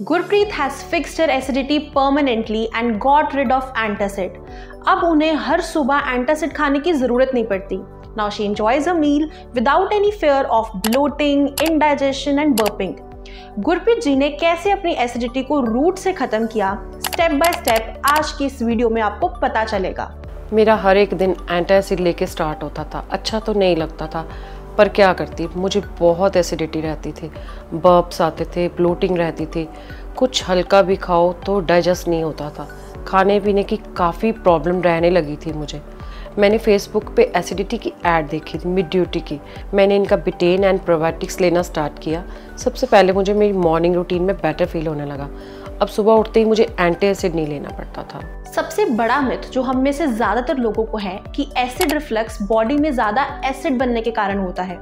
Gurpreet has fixed her acidity permanently and got rid of antacid. अब उन्हें हर सुबह antacid खाने की जरूरत नहीं पड़ती. Now she enjoys a meal without any fear of bloating, indigestion and burping. Gurpreet ji ने कैसे अपनी एसिडिटी को रूट से खत्म किया, स्टेप बाय स्टेप आज की इस वीडियो में आपको पता चलेगा. मेरा हर एक दिन एंटासिड लेके स्टार्ट होता था. अच्छा तो नहीं लगता था, पर क्या करती, मुझे बहुत एसिडिटी रहती थी, बर्प्स आते थे, ब्लोटिंग रहती थी. कुछ हल्का भी खाओ तो डाइजेस्ट नहीं होता था. खाने पीने की काफ़ी प्रॉब्लम रहने लगी थी मुझे. मैंने फेसबुक पे एसिडिटी की ऐड देखी थी, मिड ड्यूटी की. मैंने इनका बिटेन एंड प्रोबायोटिक्स लेना स्टार्ट किया. सबसे पहले मुझे मेरी मॉर्निंग रूटीन में बेटर फील होने लगा. अब सुबह उठते ही मुझे एंटी एसिड नहीं लेना पड़ता था. सबसे बड़ा मिथ जो हम में से ज़्यादातर लोगों को है कि एसिड रिफ्लक्स बॉडी में ज़्यादा एसिड बनने के कारण होता है.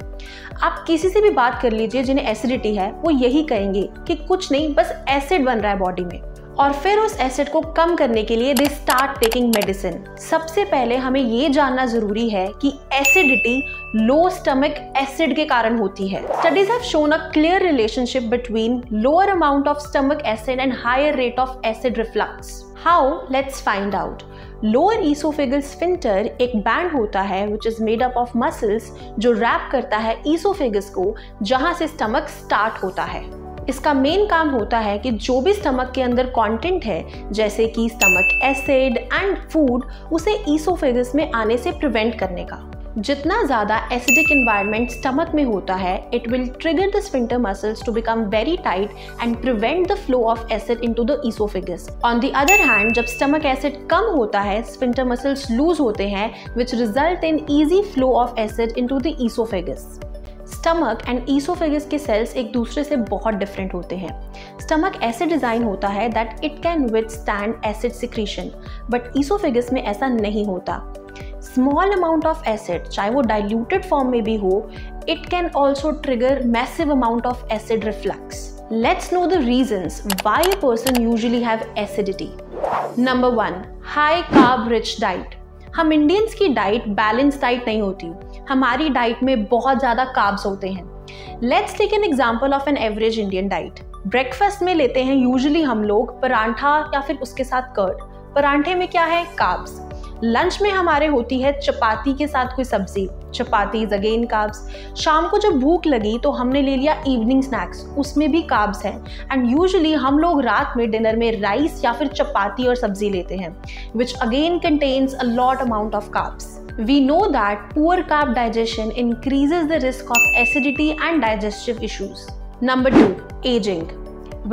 आप किसी से भी बात कर लीजिए जिन्हें एसिडिटी है, वो यही कहेंगे कि कुछ नहीं, बस एसिड बन रहा है बॉडी में. और फिर उस एसिड को कम करने के लिए दे स्टार्ट टेकिंग मेडिसिन. सबसे पहले हमें ये जानना जरूरी है कि एसिडिटी लो स्टमक एसिड के कारण होती है. Studies have shown a clear relationship between lower amount of stomach acid and higher rate of acid reflux. How? Let's find out. Lower oesophageal sphincter एक बैंड होता है which is made up of muscles जो wrap करता है oesophagus को, जहां से stomach start होता है. इसका मेन काम होता है कि जो भी स्टमक के अंदर कंटेंट है, जैसे कि स्टमक एसिड एंड फूड, उसे ईसोफेगस में आने से प्रिवेंट करने का. जितना ज़्यादा एसिडिक एनवायरनमेंट स्टमक में होता है, it will trigger the sphincter muscles to become very tight and prevent the flow of acid into the oesophagus. On the other hand, जब स्टमक एसिड कम होता है, स्फिंक्टर मसल्स लूज होते हैं, which result in easy flow of acid into the oesophagus. Stomach and oesophagus के cells एक दूसरे से बहुत डिफरेंट होते हैं. स्टमक ऐसे डिजाइन होता है that it can withstand acid secretion, but oesophagus में ऐसा नहीं होता. स्मॉल अमाउंट ऑफ एसिड, चाहे वो डाइल्यूटेड फॉर्म में भी हो, it can also trigger massive amount of acid reflux. Let's know the reasons why a person usually have acidity. Number 1, high carb rich diet. हम इंडियंस की diet balance diet नहीं होती. हमारी डाइट में बहुत ज़्यादा कार्ब्स होते हैं. Let's take an example of an average Indian diet. Breakfast में लेते हैं यूजुअली हम लोग परांठा या फिर उसके साथ कर्ड. परांठे में क्या है? कार्ब्स. लंच में हमारे होती है चपाती के साथ कोई सब्जी. चपाती इज अगेन कार्ब्स. शाम को जब भूख लगी तो हमने ले लिया इवनिंग स्नैक्स, उसमें भी कार्ब्स हैं. एंड यूजुअली हम लोग रात में डिनर में राइस या फिर चपाती और सब्जी लेते हैं, which again contains a lot amount of carbs. We know that poor carb digestion increases the risk of acidity and digestive issues. Number 2, aging.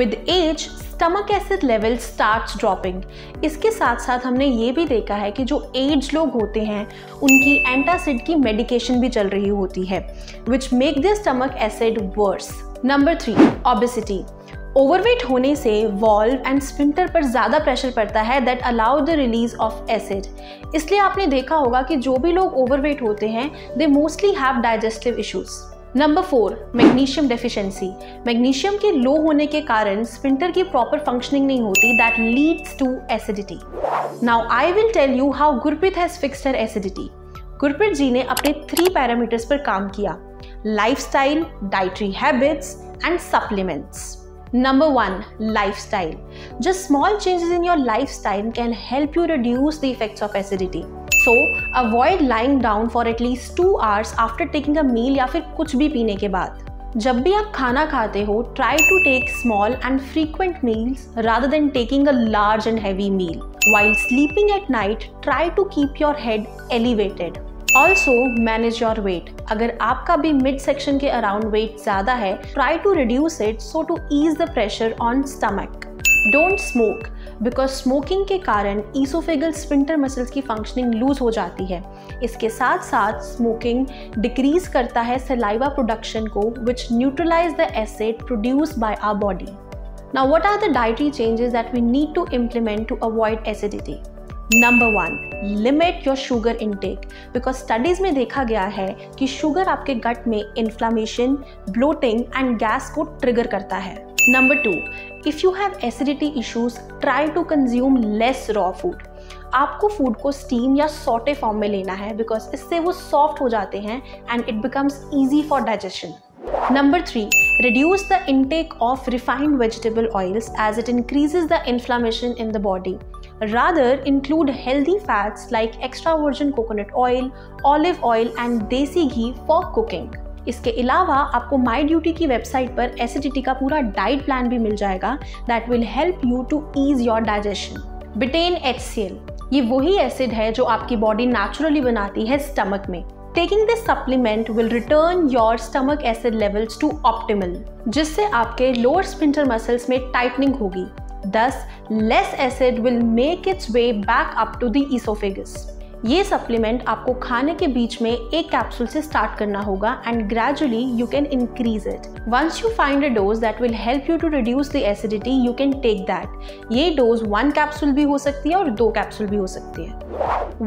With age, stomach acid level starts dropping. इसके साथ साथ हमने ये भी देखा है कि जो एज लोग होते हैं उनकी एंटासिड की मेडिकेशन भी चल रही होती है, which make their stomach acid worse. Number 3, obesity. Overweight होने से वॉल्व एंड स्फिंक्टर पर ज़्यादा प्रेशर पड़ता है that allow the release of acid. इसलिए आपने देखा होगा कि जो भी लोग ओवरवेट होते हैं, they mostly have digestive issues. Number 4, magnesium deficiency. Magnesium के लो होने के कारण स्फिंक्टर की प्रॉपर फंक्शनिंग नहीं होती, that leads to acidity. Now I will tell you how Gurpreet has fixed her acidity. Gurpreet ji ने अपने 3 पैरामीटर्स पर काम किया: lifestyle, dietary habits and supplements. Number 1, lifestyle. Just small changes in your lifestyle can help you reduce the effects of acidity. So, avoid lying down for at least 2 hours after taking a meal या फिर कुछ भी पीने के बाद. जब भी आप खाना खाते हो, try to take small and frequent meals rather than taking a large and heavy meal. While sleeping at night, try to keep your head elevated. Also, manage your weight. अगर आपका भी मिड सेक्शन के around wait ज़्यादा है, try to reduce it so to ease the pressure on stomach. Don't smoke because smoking के कारण oesophageal sphincter muscles की functioning loose हो जाती है. इसके साथ साथ स्मोकिंग डिक्रीज करता है सलाइवा प्रोडक्शन को, which neutralize the acid produced by our body. Now, what are the dietary changes that we need to implement to avoid acidity? Number 1, limit your sugar intake. Because studies में देखा गया है कि sugar आपके gut में inflammation, bloating and gas को trigger करता है. Number 2, if you have acidity issues, try to consume less raw food. आपको फूड को स्टीम या सॉटे फॉर्म में लेना है, बिकॉज इससे वो सॉफ्ट हो जाते हैं and it becomes easy for digestion. Number 3, reduce the intake of refined vegetable oils as it increases the inflammation in the body. Rather, include healthy fats like extra virgin coconut oil, olive oil and desi ghee for cooking. इसके अलावा आपको my duty की website पर acidity का पूरा diet plan भी मिल जाएगा that will help you to ease your digestion. Betaine HCl, ये वही एसिड है जो आपकी बॉडी नेचुरली बनाती है स्टमक में। Taking this supplement will return your stomach acid levels to optimal, जिससे आपके lower sphincter muscles में tightening होगी। Thus, less acid will make its way back up to the esophagus. ये supplement आपको खाने के बीच में एक कैप्सूल से स्टार्ट करना होगा and gradually you can increase it. Once you find a dose that will help you to reduce the acidity, you can take that. ये डोज 1 कैप्सूल भी हो सकती है और 2 कैप्सूल भी हो सकती है।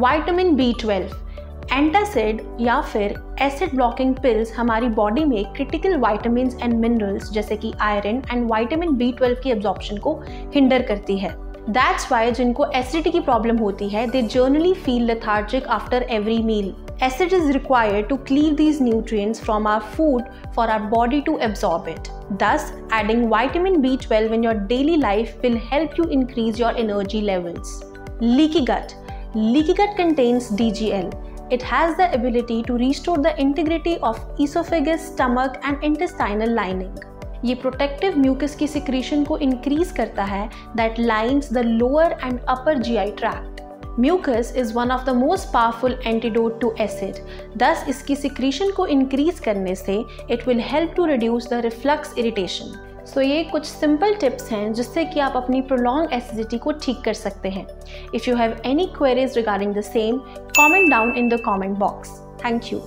Vitamin B12, एंटासिड या फिर एसिड ब्लॉकिंग पिल्स हमारी बॉडी में क्रिटिकल विटामिन्स एंड मिनरल्स जैसे कि आयरन एंड विटामिन B12 की एब्जॉर्प्शन को हिंडर करती है। दैट्स वाई जिनको एसिडिटी की प्रॉब्लम होती है they generally feel lethargic after every meal. Acid is required to cleave these nutrients from our food for our body to absorb it. Thus, adding vitamin B12 in your daily life will help you increase your energy levels. Leaky gut. Leaky gut contains DGL. It has the ability to restore the integrity of esophagus, stomach and intestinal lining. ये protective mucus की secretion को increase करता है that lines the lower and upper GI tract. Mucus is one of the most powerful antidote to acid. Thus, इसकी secretion को increase करने से it will help to reduce the reflux irritation. So, ये कुछ simple tips हैं जिससे कि आप अपनी प्रोलॉन्ग एसिडिटी को ठीक कर सकते हैं। If you have any queries regarding the same, comment down in the comment box. Thank you.